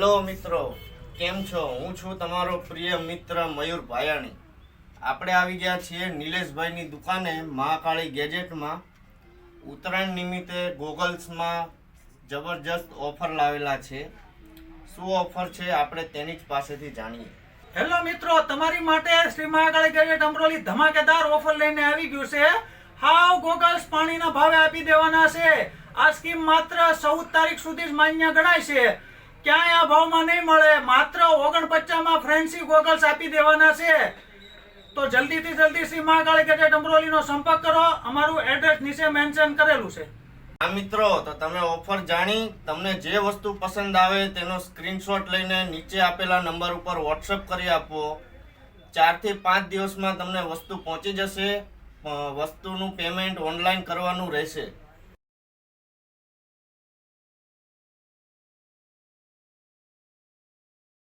Hello મિત્રો, કેમ છો? હું છું તમારો પ્રિય મિત્ર મયુર ભાયાણી. આપણે આવી ગયા છીએ નિલેશભાઈની દુકાને મહાકાળી ગેજેટમાં. ઉત્તરાયણ નિમિત્તે ગોગલ્સમાં જબરજસ્ત ઓફર લાવેલા છે. શું ઓફર છે આપણે તેની જ પાસેથી જાણીએ. હેલો મિત્રો, તમારી માટે શ્રી મહાકાળી ગેજેટ અમરોલી ધમાકેદાર ઓફર લઈને આવી ગયું છે. હાવ ગોગલ્સ પાણીના ભાવે આપી દેવાના છે. આ સ્કીમ માત્ર 14 તારીખ સુધી જ માન્ય ગણાય છે. ક્યાંય આ ભાવમાં નહીં મળે. માત્ર 49 માં ફ્રેન્સી ગોગલ્સ આપી દેવાના છે. તો જલ્દીથી જલ્દી શ્રી મહાકાળી ગેજેટ અમરોલીનો સંપર્ક કરો. અમારું એડ્રેસ નીચે મેન્શન કરેલું છે. હા મિત્રો, તો તમે ઓફર જાણી તમને જે વસ્તુ પસંદ આવે તેનો સ્ક્રીનશોટ લઈને નીચે આપેલા નંબર ઉપર વોટ્સઅપ કરી આપો. 4 થી 5 દિવસમાં તમને વસ્તુ પહોંચી જશે. વસ્તુનું પેમેન્ટ ઓનલાઈન કરવાનું રહેશે.